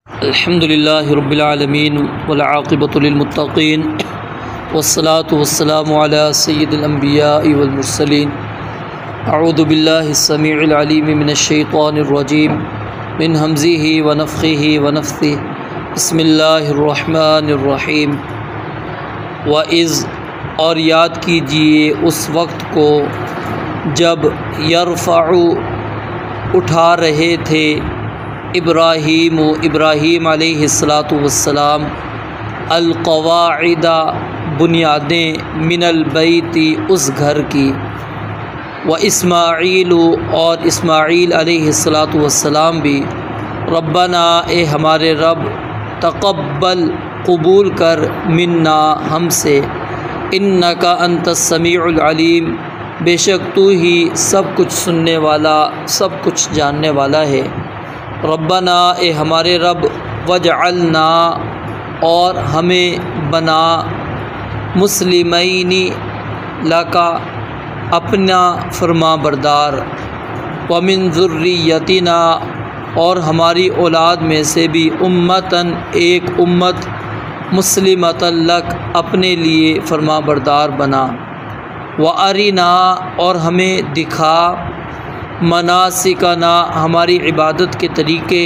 अल्हम्दुलिल्लाहि रब्बिल आलमीन वल आक़िबतु लिल मुत्तक़ीन वस्सलातु वस्सलामु अला सय्यिदिल अंबियाइ वल मुरसलीन। अऊज़ु बिल्लाहिस समीउल अलीम मिनश शैतानिर रजीम मिन हमज़िही व नफ़्ख़िही व नफ़्सिही। बिस्मिल्लाहिर रहमानिर रहीम। व इज़, और याद कीजिए उस वक्त को जब यरफ़अु, उठा रहे थे, इब्राहीम अलैहिस्सलातु वस्सलाम अल-क़वाइदा, बुनियादें, मिनल बैती, उस घर की, व इस्माईलु, और इस्माईल अलैहिस्सलातु वस्सलाम भी, रब्बना, ए हमारे रब, तक़ब्बल, कबूल कर, मिन्ना, हमसे, इन्नका अंतस समीउल अलीम, बेशक तू ही सब कुछ सुनने वाला, सब कुछ जानने वाला है। रब्बना, ए हमारे रब, वजअलना, और हमें बना, मुस्लिमैनी, लका, अपना फरमा बरदार, व मिन ज़ुर्रियतिना, और हमारी औलाद में से भी, उम्मतन, एक उम्मत, मुस्लिमतन लक, अपने लिए फरमा बरदार बना, व अरिना, और हमें दिखा, मनासिकना, हमारी इबादत के तरीक़े,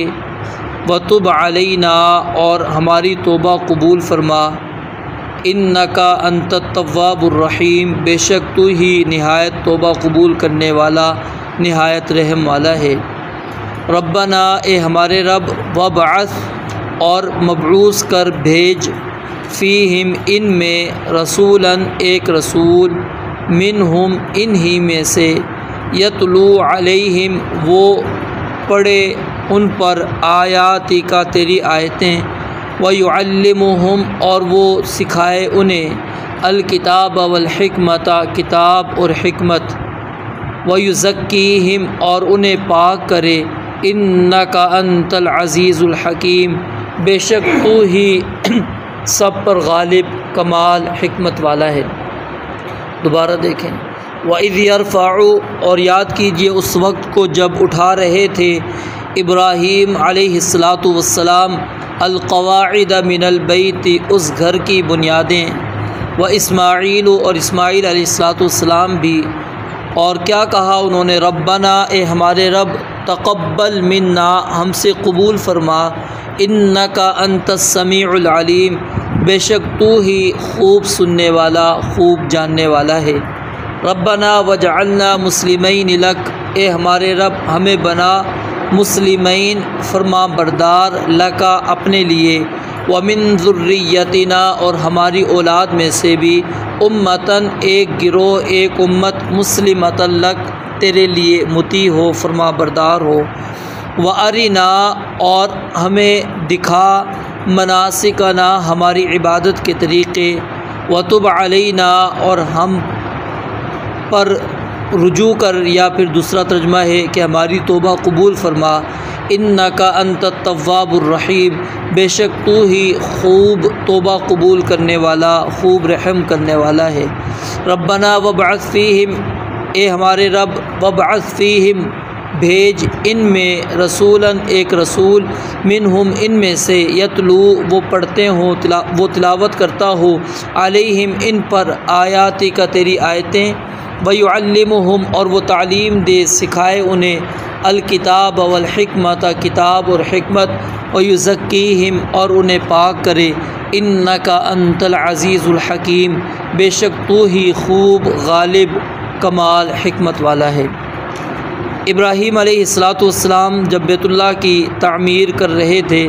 व तुब अलैना, और हमारी तौबा कबूल फरमा, इन्नका अंतत तव्वाबुर रहीम, बेशक तू ही निहायत तौबा कबूल करने वाला, निहायत रहम वाला है। रब्बना, ए हमारे रब, वबअस, और मबऊस कर, भेज, फ़ीहिम, इनमें, रसूलन, एक रसूल, मिनहुम, इन्हीं में से, यतलू अलैहिम, वो पढ़े उन पर, आयाति का, तेरी आयतें, व युअल्लिमुहुम, और वो सिखाए उन्हें, अल-किताब वल हिकमता, किताब और हिकमत, व युज़क्कीहिम, और उन्हें पाक करे, इन्नका अंतल अज़ीज़ुल हकीम, बेशक तू ही सब पर गालिब, कमाल, हिकमत वाला है। दोबारा देखें, व इज़ यरफ़अु, और याद कीजिए उस वक्त को जब उठा रहे थे इब्राहीम अलैहिस्सलातु वस्सलाम अल-क़वाइदा मिनल बैती, उस घर की बुनियादें, व इस्माईल, और इस्माईल अलैहिस्सलातु वस्सलाम भी, और क्या कहा उन्होंने, रब्बना, ए हमारे रब, तक़ब्बल मिन्ना, हमसे कबूल फरमा, इन्नका अंतस समीउल अलीम, बेशक तू ही खूब सुनने वाला, खूब जानने वाला है। रब्बना वजअलना मुस्लिमैन लक, ए हमारे रब, हमें बना, मुस्लिमैन, फरमा बरदार, लका, अपने लिए, व मिन ज़ुर्रियतिना, और हमारी औलाद में से भी, उम्मतन, एक गिरोह, एक उम्मत, मुस्लिमतन लक, तेरे लिए मुती हो, फरमा बरदार हो, व अरिना, और हमें दिखा, मनासिकना, हमारी इबादत के तरीक़े, व तुब अलैना, और हम पर रुजू कर, या फिर दूसरा तर्जमा है कि हमारी तौबा कबूल फरमा, इन्नका अंतत तव्वाबुर रहीम, बेशक तू ही खूब तौबा कबूल करने वाला, खूब रहम करने वाला है। रब्बना वबअस फ़ीहिम, ए हमारे रब, वबअस फ़ीहिम, भेज, इनमें, रसूलन, एक रसूल, मिनहुम, इनमें से, यतलू, वो पढ़ते हों, वो तिलावत करता हो, अलैहिम, इन पर, आयाति का, तेरी आयतें, व युअल्लिमुहुम, और वो तालीम दे, सिखाए उन्हें, अल-किताब वल हिकमता, किताब और हिकमत, व युज़क्कीहिम, और उन्हें पाक करे, इन्नका अंतल अज़ीज़ुल हकीम, बेशक तू ही खूब गालिब, कमाल, हिकमत वाला है। इब्राहीम अलैहिस्सलातु वस्सलाम जब बैतुल्लाह की तामीर कर रहे थे,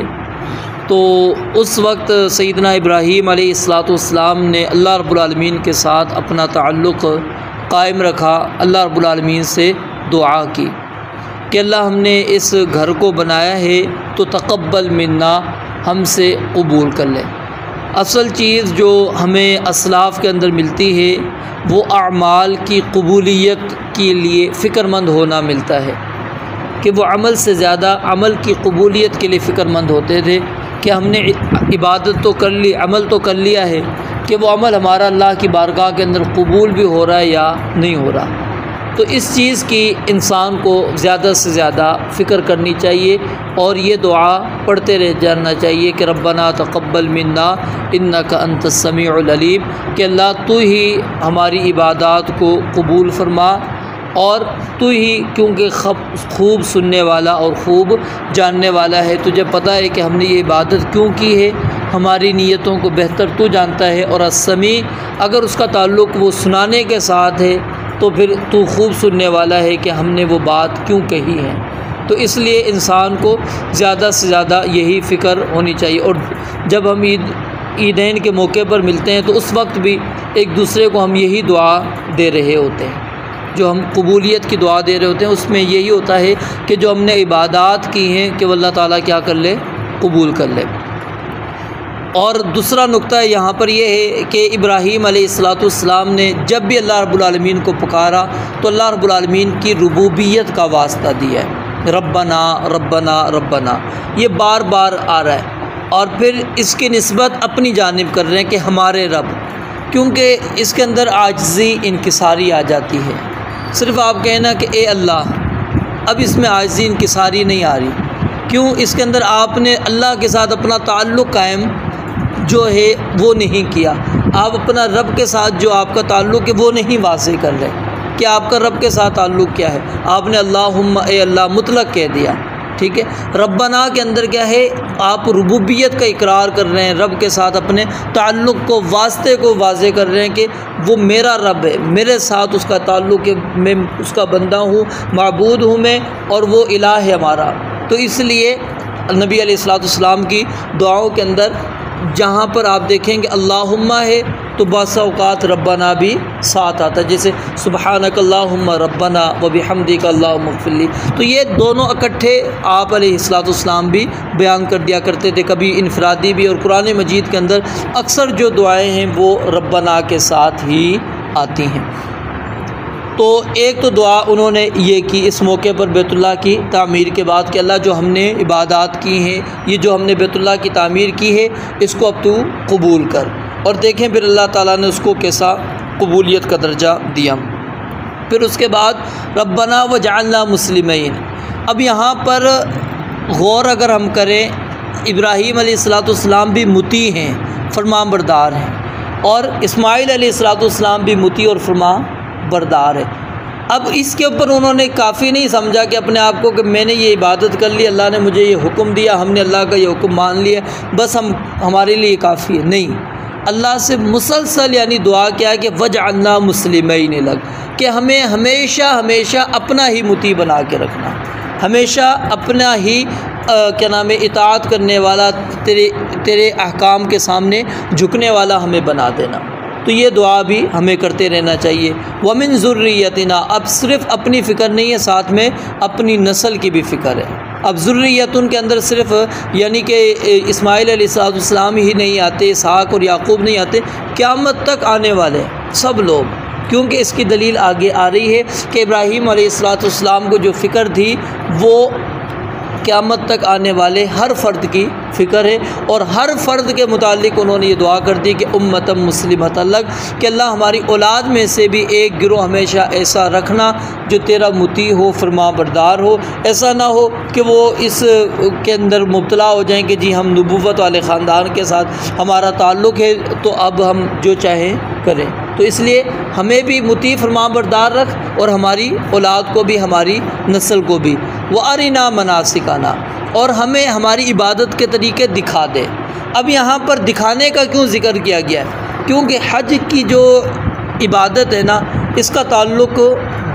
तो उस वक्त सैयदना इब्राहीम अलैहिस्सलातु वस्सलाम ने अल्लाह रब्बुल आलमीन के साथ अपना ताल्लुक़ कायम रखा, अल्लाह रब्बुल आलमीन से दुआ की कि अल्लाह, हमने इस घर को बनाया है तो तक़ब्बल मिन्ना, हमसे कबूल कर ले। असल चीज़ जो हमें असलाफ़ के अंदर मिलती है, वो अमाल की कबूलियत के लिए फ़िक्रमंद होना मिलता है, कि वो अमल से ज़्यादा अमल की कबूलियत के लिए फ़िक्रमंद होते थे, कि हमने इबादत तो कर ली, अमल तो कर लिया है, कि वो अमल हमारा अल्लाह की बारगाह के अंदर कबूल भी हो रहा है या नहीं हो रहा। तो इस चीज़ की इंसान को ज़्यादा से ज़्यादा फ़िक्र करनी चाहिए और ये दुआ पढ़ते रह जाना चाहिए कि रब्बना तक़ब्बल मिन्ना इन्नका अंतस समीउल अलीम, कि अल्लाह तू ही हमारी इबादत को कबूल फरमा और तू ही क्योंकि खूब सुनने वाला और खूब जानने वाला है। तुझे पता है कि हमने ये इबादत क्यों की है, हमारी नीयतों को बेहतर तू जानता है। और अस्समी अगर उसका ताल्लुक़ वो सुनाने के साथ है तो फिर तू खूब सुनने वाला है कि हमने वो बात क्यों कही है। तो इसलिए इंसान को ज़्यादा से ज़्यादा यही फ़िक्र होनी चाहिए। और जब हम ईदैन के मौके पर मिलते हैं तो उस वक्त भी एक दूसरे को हम यही दुआ दे रहे होते हैं, जो हम कबूलियत की दुआ दे रहे होते हैं। उसमें यही होता है कि जो हमने इबादत की हैं कि अल्लाह ताला क्या कर ले, कबूल कर ले। और दूसरा नुक्ता यहाँ पर यह है कि इब्राहीम अलैहिस्सलाम ने जब भी अल्लाह रब्बुल आलमीन को पुकारा तो अल्लाह रब्बुल आलमीन की रुबूबियत का वास्ता दिया है, रब्बना रब्बना रब्बना, ये बार बार आ रहा है। और फिर इसकी निस्बत अपनी जानिब कर रहे हैं कि हमारे रब, क्योंकि इसके अंदर आजिज़ी इनकिसारी आ जाती है। सिर्फ़ आप कहना कि ए अल्लाह, अब इसमें आजिज़ी इनकिसारी नहीं आ रही। क्यों? इसके अंदर आपने अल्लाह के साथ अपना ताल्लुक़ कायम जो है वो नहीं किया। आप अपना रब के साथ जो आपका ताल्लुक़ है वो नहीं वाज़ेह कर रहे कि आपका रब के साथ ताल्लुक़ क्या है। आपने अल्लाहुम्मा ए अल्लाह मुतलक कह दिया, ठीक है। रब्बना के अंदर क्या है, आप रुबूबियत का इकरार कर रहे हैं, रब के साथ अपने ताल्लुक़ को, वास्ते को वाज़ेह कर रहे हैं कि वो मेरा रब है, मेरे साथ उसका ताल्लुक़ है, मैं उसका बंदा हूँ, माबूद हूँ मैं, और वो इलाह है हमारा। तो इसलिए नबी अलैहिस्सलाम की दुआओं के अंदर जहाँ पर आप देखेंगे अल्लाहुम्मा है तो बस औक़ात रब्बना भी साथ आता है, जैसे सुबहानक अल्लाहुम्मा रब्बना व बिहम्दिका अल्लाहुम्मा इग़फ़िरली। तो ये दोनों इकट्ठे आप अलैहिस्सलाम भी बयान कर दिया करते थे, कभी इनफरादी भी। और कुरान मजीद के अंदर अक्सर जो दुआएँ हैं वो रब्बना के साथ ही आती हैं। तो एक तो दुआ उन्होंने ये की इस मौके पर बैतुल्लाह की तामीर के बाद कि अल्लाह जो हमने इबादत की हैं, ये जो हमने बैतुल्लाह की तामीर की है, इसको अब तू कबूल कर। और देखें फिर अल्लाह ताला ने उसको कैसा कबूलियत का दर्जा दिया। फिर उसके बाद रब्बना वजअलना मुस्लिमीन। अब यहाँ पर गौर अगर हम करें, इब्राहीम अलैहिस्सलाम भी मुती हैं, फरमाबरदार हैं, और इस्माईल अलैहिस्सलाम भी मुती और फरमाबरदार है। अब इसके ऊपर उन्होंने काफ़ी नहीं समझा कि अपने आप को कि मैंने ये इबादत कर ली, अल्लाह ने मुझे ये हुक्म दिया, हमने अल्लाह का ये हुक्म मान लिया, बस हमारे लिए काफ़ी है। नहीं, अल्लाह से मुसलसल यानी दुआ क्या है कि वजअलना मुस्लिमीन लक, कि हमें हमेशा हमेशा अपना ही मुती बना के रखना, हमेशा अपना ही क्या नाम है इताअत करने वाला, तेरे अहकाम के सामने झुकने वाला हमें बना देना। तो ये दुआ भी हमें करते रहना चाहिए। वमिन ज़ुर्रियतिना, अब सिर्फ़ अपनी फ़िक्र नहीं है, साथ में अपनी नस्ल की भी फ़िक्र है। अब ज़ुर्रियतुन के अंदर सिर्फ यानी कि इस्माईल अलैहिस्सलाम ही नहीं आते, इसहाक़ और याकूब नहीं आते, क़यामत तक आने वाले सब लोग, क्योंकि इसकी दलील आगे आ रही है कि इब्राहीम अलैहिस्सलाम को जो फ़िक्र थी वो क़यामत तक आने वाले हर फ़र्द की फ़िक्र है। और हर फ़र्द के मुतालिक उन्होंने ये दुआ कर दी कि उम्मतम मुस्लिमतन लक, कि अल्लाह हमारी औलाद में से भी एक गिरोह हमेशा ऐसा रखना जो तेरा मुती हो, फरमाबरदार हो। ऐसा ना हो कि वो इस के अंदर मुब्तला हो जाएं कि जी हम नबूवत वाले ख़ानदान के साथ हमारा ताल्लुक़ है तो अब हम जो चाहें करें। तो इसलिए हमें भी मुती फरमाबरदार रख और हमारी औलाद को भी, हमारी नस्ल को भी। व अरिना मनासिकाना, और हमें हमारी इबादत के तरीके दिखा दे। अब यहाँ पर दिखाने का क्यों ज़िक्र किया गया है? क्योंकि हज की जो इबादत है ना, इसका ताल्लुक़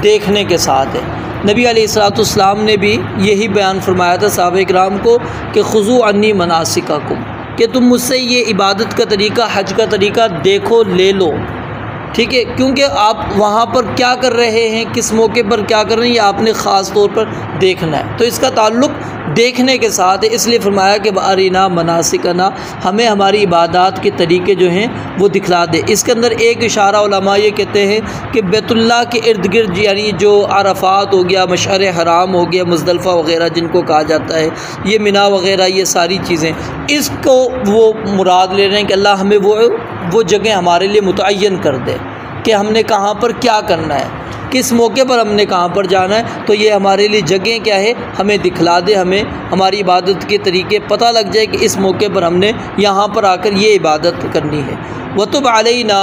देखने के साथ है। नबी अलैहिस्सलाम ने भी यही बयान फरमाया था सहाबा किराम को कि खुज़ू अन्नी मनासिकाकुम, कि तुम मुझसे ये इबादत का तरीका, हज का तरीका देखो, ले लो, ठीक है। क्योंकि आप वहाँ पर क्या कर रहे हैं, किस मौके पर क्या कर रहे हैं, ये आपने ख़ास तौर पर देखना है। तो इसका ताल्लुक़ देखने के साथ है, इसलिए फरमाया कि अरिना मनासिकना, हमें हमारी इबादत के तरीके जो हैं वो दिखला दे। इसके अंदर एक इशारा उलमा ये कहते हैं कि बैतुल्लाह के इर्द गिर्द यानी जो अरफात हो गया, मशअर हराम हो गया, मुज़दलिफ़ा वग़ैरह जिनको कहा जाता है, ये मिना वग़ैरह, ये सारी चीज़ें, इसको वो मुराद ले रहे हैं कि अल्लाह हमें वो जगह हमारे लिए मुतय्यन कर दे कि हमने कहाँ पर क्या करना है। कि इस मौके पर हमने कहाँ पर जाना है, तो ये हमारे लिए जगह क्या है हमें दिखला दे, हमें हमारी इबादत के तरीके पता लग जाए कि इस मौके पर हमने यहाँ पर आकर ये इबादत करनी है। वतुब अलैना,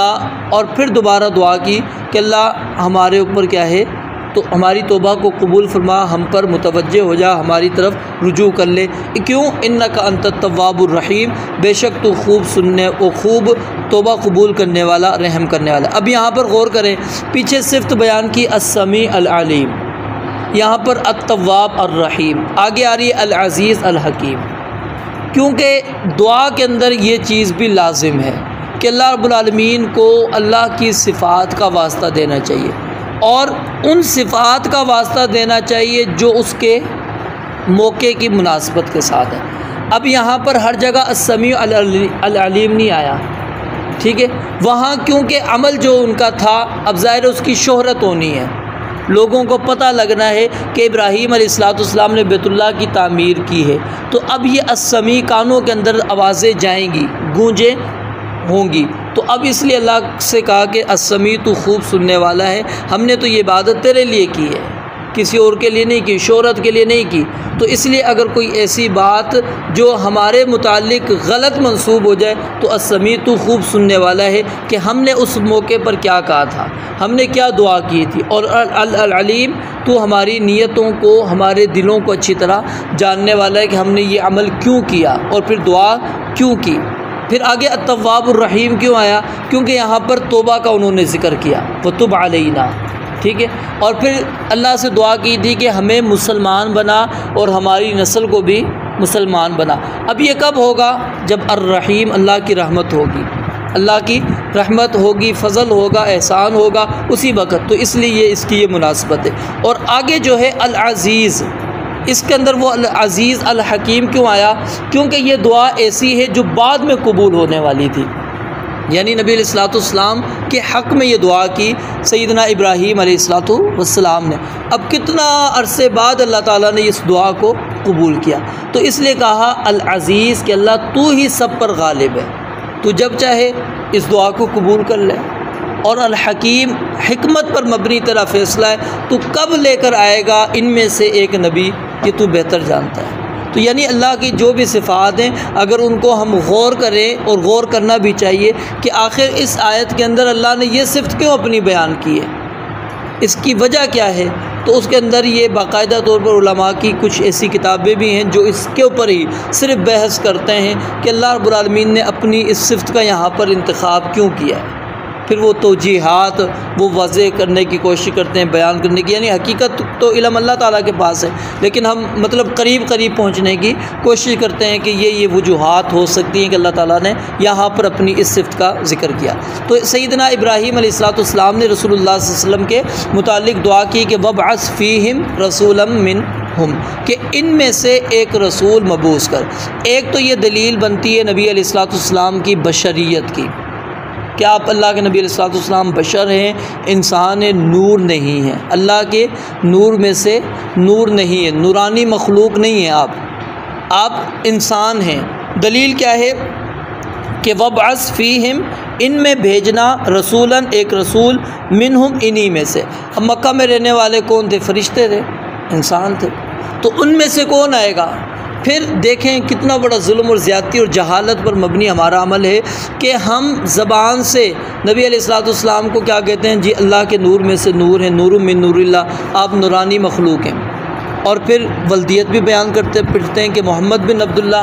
और फिर दोबारा दुआ की कि अल्लाह हमारे ऊपर क्या है, तो हमारी तौबा को कबूल फरमा, हम पर मुतवज्जे हो जा, हमारी तरफ रुजू कर ले। क्यों? इन्नका अंतत तव्वाबुर रहीम, बेशक तो खूब सुनने और खूब तौबा कबूल करने वाला, रहम करने वाला। अब यहाँ पर गौर करें, पीछे सिफ्त बयान की अस्समी अल अलीम, यहाँ पर अत-तव्वाब अर-रहीम, आगे आ रही है अल अज़ीज़ अल हकीम, क्योंकि दुआ के अंदर ये चीज़ भी लाजिम है कि अल्लाह रब्बुल आलमीन को अल्लाह की सिफ़ात का वास्ता देना चाहिए, और उन सिफ़ात का वास्ता देना चाहिए जो उसके मौके की मुनासबत के साथ है। अब यहाँ पर हर जगह अस्समी अल अलीम नहीं आया, ठीक है, वहाँ क्योंकि अमल जो उनका था, अब ज़ाहिर उसकी शोहरत होनी है, लोगों को पता लगना है कि इब्राहीम अलैहिस्सलाम ने बैतुल्लाह की तामीर की है, तो अब ये अस्समी, कानों के अंदर आवाज़ें जाएंगी, गूंजें होंगी, तो अब इसलिए अल्लाह से कहा कि अस्समी तू खूब सुनने वाला है, हमने तो ये इबादत तेरे लिए की है, किसी और के लिए नहीं की, शोहरत के लिए नहीं की। तो इसलिए अगर कोई ऐसी बात जो हमारे मुतालिक गलत मंसूब हो जाए, तो अस्समी तू खूब सुनने वाला है कि हमने उस मौके पर क्या कहा था, हमने क्या दुआ की थी, और अल अलीम तू हमारी नीयतों को, हमारे दिलों को अच्छी तरह जानने वाला है कि हमने ये अमल क्यों किया और फिर दुआ क्यों की। फिर आगे अत-तव्वाबुर रहीम क्यों आया? क्योंकि यहाँ पर तौबा का उन्होंने ज़िक्र किया, वतुब अलैना, ठीक है, और फिर अल्लाह से दुआ की थी कि हमें मुसलमान बना और हमारी नस्ल को भी मुसलमान बना। अब ये कब होगा? जब अर्रहीम, अल्लाह की रहमत होगी, अल्लाह की रहमत होगी, फ़ज़ल होगा, एहसान होगा उसी वक़्त, तो इसलिए ये इसकी ये मुनासबत है। और आगे जो है अल अज़ीज़, इसके अंदर वो अल अज़ीज़ अल हकीम क्यों आया? क्योंकि ये दुआ ऐसी है जो बाद में कबूल होने वाली थी, यानी नबी अलैहिस्सलाम के हक़ में ये दुआ की सैयदना इब्राहीम अलैहिस्सलाम ने। अब कितना अरसे बाद अल्लाह ताला ने इस दुआ को कबूल किया, तो इसलिए कहा अल अज़ीज़ कि अल्लाह तू ही सब पर गालिब है, तू जब चाहे इस दुआ को कबूल कर ले। और अल हकीम, हिकमत पर मबनी तेरा फ़ैसला है, तू कब लेकर आएगा इनमें से एक नबी, ये तू बेहतर जानता है। तो यानी अल्लाह की जो भी सिफ़ात हैं, अगर उनको हम गौर करें, और गौर करना भी चाहिए कि आखिर इस आयत के अंदर अल्लाह ने ये सिफ़त क्यों अपनी बयान की है, इसकी वजह क्या है, तो उसके अंदर ये बाकायदा तौर पर उलमा की कुछ ऐसी किताबें भी हैं जो इसके ऊपर ही सिर्फ बहस करते हैं कि अल्लाह रब्बुल आलमीन ने अपनी इस सिफ़त का यहाँ पर इंतखाब क्यों किया है। फिर वो तौजीहात वो वाज़े करने की कोशिश करते हैं, बयान करने की, यानी हकीकत तो इल्म अल्लाह ताला के पास है, लेकिन हम मतलब करीब पहुँचने की कोशिश करते हैं कि ये वजूहात हो सकती हैं कि अल्लाह ताला ने यहाँ पर अपनी इस सिफ़त का ज़िक्र किया। तो सैयदना इब्राहीम अलैहिस्सलाम ने रसूलुल्लाह सल्लल्लाहु अलैहि वसल्लम के मुतालिक दुआ की कि वब्अस फ़ीहिम रसूलन मिनहुम, कि इनमें से एक रसूल मबूस कर। एक तो ये दलील बनती है नबी अलैहिस्सलाम की बशरियत की, क्या आप अल्लाह के नबी अलैहिस्सलाम बशर हैं, इंसान है, नूर नहीं है, अल्लाह के नूर में से नूर नहीं है, नूरानी मखलूक नहीं है, आप इंसान हैं। दलील क्या है कि वब्अस फ़ीहिम, इनमें भेजना, रसूलन, एक रसूल, मिनहुम, इन्हीं में से। अब मक्का में रहने वाले कौन थे? फरिश्ते थे, इंसान थे, तो उनमें से कौन आएगा? फिर देखें कितना बड़ा जुल्म और ज़्यादती और जहालत पर मबनी हमारा अमल है कि हम ज़बान से नबी अलैहिस्सलाम को क्या कहते हैं जी, अल्लाह के नूर में से नूर है, नूरुम मिन नूरिल्लाह, आप नूरानी मखलूक हैं। और फिर वल्दियत भी बयान करते फिरते हैं कि मोहम्मद बिन अब्दुल्ला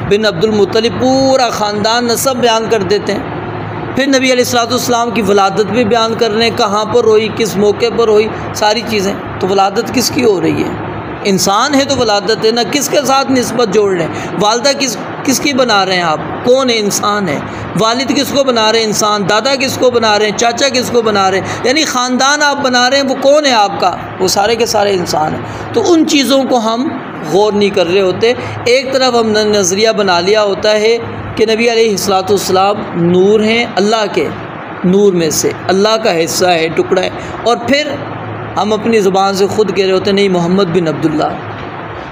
बिन अब्दुल मुत्तलिब, पूरा ख़ानदान नसब बयान कर देते हैं। फिर नबी अलैहिस्सलाम की वलादत भी बयान कर रहे हैं, कहाँ पर हुई, किस मौके पर हुई, सारी चीज़ें। तो वलादत किसकी हो रही है? इंसान है तो वलादत है ना, किसके साथ निस्बत जोड़ रहे हैं? वालदा किसकी बना रहे हैं आप? कौन है? इंसान है। वालिद किसको बना रहे हैं? इंसान। दादा किसको बना रहे हैं? चाचा किसको बना रहे हैं? यानी ख़ानदान आप बना रहे हैं, वो कौन है आपका? वो सारे के सारे इंसान हैं। तो उन चीज़ों को हम गौर नहीं कर रहे होते। एक तरफ हमने नज़रिया बना लिया होता है कि नबी अलैहिस्सलाम नूर हैं, अल्लाह के नूर में से, अल्लाह का हिस्सा है, टुकड़ा है, और फिर हम अपनी ज़ुबान से ख़ुद कह रहे होते नहीं मोहम्मद बिन अब्दुल्ला,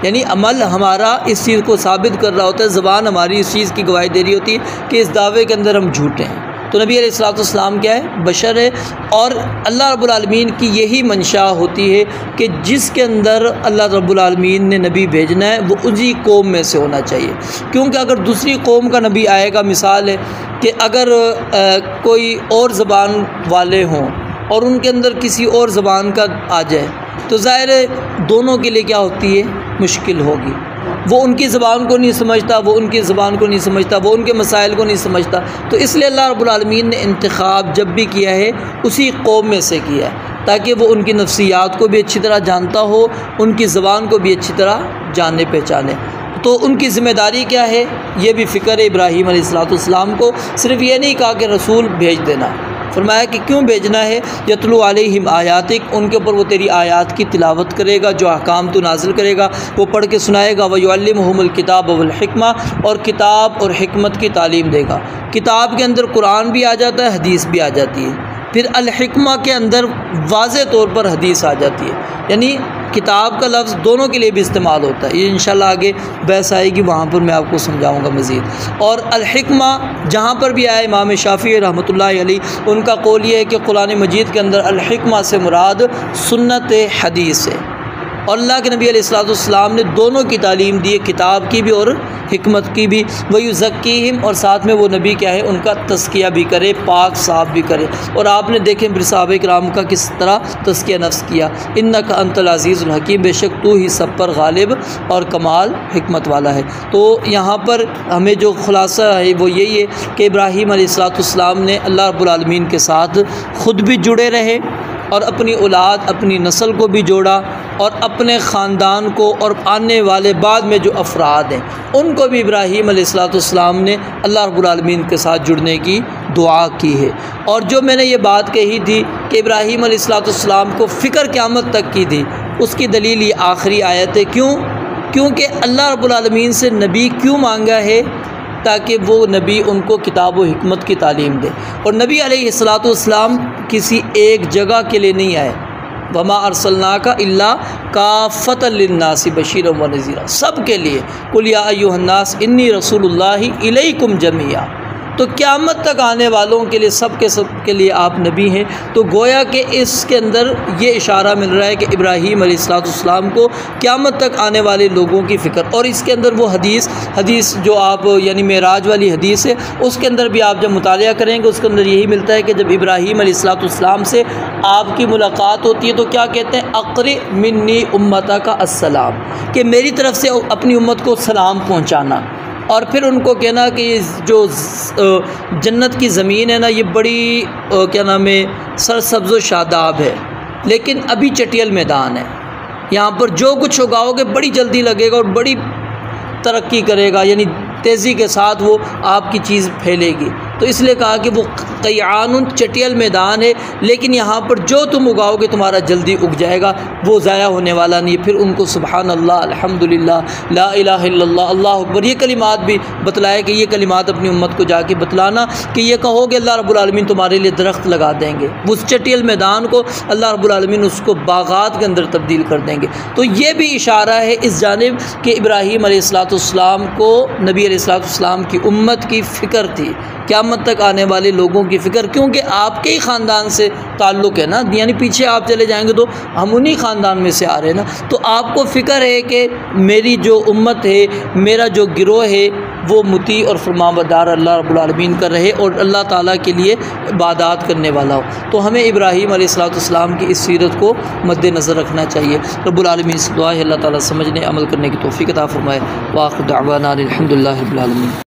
यानी अमल हमारा इस चीज़ को साबित कर रहा होता है, ज़ुबान हमारी इस चीज़ की गवाही दे रही होती है कि इस दावे के अंदर हम झूठे हैं। तो नबी अलैहिस्सलाम क्या है, बशर है। और अल्लाह रब्बुल आलमीन की यही मंशा होती है कि जिसके अंदर अल्लाह रब्बुल आलमीन ने नबी भेजना है वो उसी कौम में से होना चाहिए। क्योंकि अगर दूसरी कौम का नबी आएगा, मिसाल है कि अगर कोई और ज़बान वाले हों और उनके अंदर किसी और ज़बान का आ जाए तो ज़ाहिर है दोनों के लिए क्या होती है, मुश्किल होगी। वो उनकी ज़बान को नहीं समझता, वो उनकी ज़बान को नहीं समझता, वो उनके मसाइल को नहीं समझता। तो इसलिए अल्लाह रब्बुल आलमीन ने इंतखाब जब भी किया है उसी कौम में से किया है ताकि वो उनकी नफ्सियात को भी अच्छी तरह जानता हो, उनकी ज़बान को भी अच्छी तरह जाने पहचाने। तो उनकी ज़िम्मेदारी क्या है, ये भी फ़िक्र है इब्राहीम अलैहिस्सलाम को। सिर्फ़ ये नहीं कहा कि रसूल भेज देना, फरमाया कि क्यों भेजना है, यतलू अलैहिम आयातिक, उनके ऊपर वो तेरी आयात की तिलावत करेगा, जो अहकाम तो नाजिल करेगा वो पढ़ के सुनाएगा। व युअल्लिमुहुमुल किताब वल हिकमा, और किताब और हिकमत की तालीम देगा। किताब के अंदर कुरान भी आ जाता है, हदीस भी आ जाती है। फिर अल हिकमा के अंदर वाज़े तौर पर हदीस आ जाती है, यानी किताब का लफ्ज़ दोनों के लिए भी इस्तेमाल होता है। ये इंशाल्लाह आगे बहस आएगी, वहाँ पर मैं आपको समझाऊँगा मज़ीद। और अल हिकमा जहाँ पर भी आया, इमाम शाफ़ी रहमतुल्लाहि अलैह उनका कौल ये है कि कुरान मजीद के अंदर अल हिकमा से मुराद सुन्नत हदीस है। और अल्लाह के नबी अलैहिस्सलाम ने दोनों की तालीम दी है, किताब की भी और हिकमत की भी। वयुज़क्कीहिम, और साथ में वो नबी क्या है, उनका तज़किया भी करे, पाक साफ़ भी करे। और आपने देखें फिर सहाबा किराम का किस तरह तज़किया नफ्स किया। इन्नका अंतल अज़ीज़ुल हकीम, बेशक तू ही सब पर गालिब और कमाल हिकमत वाला है। तो यहाँ पर हमें जो खुलासा है वो यही है कि इब्राहीम अलैहिस्सलाम ने अल्लाह रब्बुल आलमीन के साथ ख़ुद भी जुड़े रहे और अपनी औलाद, अपनी नस्ल को भी जोड़ा, और अपने ख़ानदान को और आने वाले बाद में जो अफराद हैं उनको भी इब्राहीम अलैहिस्सलाम ने अल्लाह रब्बुल आलमीन के साथ जुड़ने की दुआ की है। और जो मैंने ये बात कही थी कि इब्राहीम अलैहिस्सलाम को फ़िक्र क़यामत तक की थी, उसकी दलील ये आखिरी आयत है। क्योंकि अल्लाह रब्बुल आलमीन से नबी क्यों मांगा है, ताकि वो नबी उनको किताब व हिकमत की तालीम दे। और नबी अलैहिस्सलाम किसी एक जगह के लिए नहीं आए, वमा अरसलनाका इल्ला काफ़तल लिन्नासि बशीरन व नज़ीरा, सब के लिए। कुल या अय्युहन्नास इन्नी रसूलुल्लाहि इलैकुम जमीआ, तो क़यामत तक आने वालों के लिए सब के लिए आप नबी हैं। तो गोया कि इसके अंदर ये इशारा मिल रहा है कि इब्राहीम अलैहिस्सलाम को क़यामत तक आने वाले लोगों की फ़िक्र। और इसके अंदर वो हदीस जो आप यानी मेराज वाली हदीस है, उसके अंदर भी आप जब मुतालिया करेंगे उसके अंदर यही मिलता है कि जब इब्राहीम अलैहिस्सलाम से आपकी मुलाकात होती है तो क्या कहते हैं, अक़रि मिन्नी उम्मता का अस्सलाम, कि मेरी तरफ़ से अपनी उम्मत को सलाम पहुँचाना। और फिर उनको कहना कि जो जन्नत की ज़मीन है ना, ये बड़ी क्या नाम है, सरसब्ज़ व शादाब है, लेकिन अभी चटियल मैदान है। यहाँ पर जो कुछ उगाओगे बड़ी जल्दी लगेगा और बड़ी तरक्की करेगा, यानी तेज़ी के साथ वो आपकी चीज़ फैलेगी। तो इसलिए कहा कि वो क़यानुन चटियल मैदान है, लेकिन यहाँ पर जो तुम उगाओगे तुम्हारा जल्दी उग जाएगा, वो ज़ाया होने वाला नहीं है। फिर उनको सुबहान अल्लाह, अल्हम्दुलिल्लाह, ला इलाहा इल्लल्लाह, अल्लाहु अकबर, ये कलिमात भी बतलाया कि ये कलिमात अपनी उम्मत को जाके बतलाना कि ये कहोगे अल्लाह रब्बुल आलमीन तुम्हारे लिए दरख्त लगा देंगे। उस चटियल मैदान को अल्लाह रब्बुल आलमीन उसको बागात के अंदर तब्दील कर देंगे। तो ये भी इशारा है इस जानिब कि इब्राहीम अलैहिस्सलाम को नबी अलैहिस्सलाम की उम्मत की फ़िक्र थी, क़यामत तक आने वाले लोगों की फ़िक्र, क्योंकि आपके ही ख़ानदान से ताल्लुक़ है ना, यानी पीछे आप चले जाएंगे तो हम उन्हीं ख़ानदान में से आ रहे हैं ना। तो आपको फ़िक्र है कि मेरी जो उम्मत है, मेरा जो गिरोह है, वो मुती और फरमाबरदार अल्लाह रब्बुल आलमीन का रहे और अल्लाह ताला के लिए इबादत करने वाला हो। तो हमें इब्राहीम अलैहिस्सलाम की इस सीरत को मद्देनज़र रखना चाहिए। रब्बुल आलमीन से दुआ है अल्लाह ताला समझने अमल करने की तौफ़ीक़ अता फ़रमाए। व आखिर दावाना अनिल हम्दुलिल्लाहि रब्बिल आलमीन।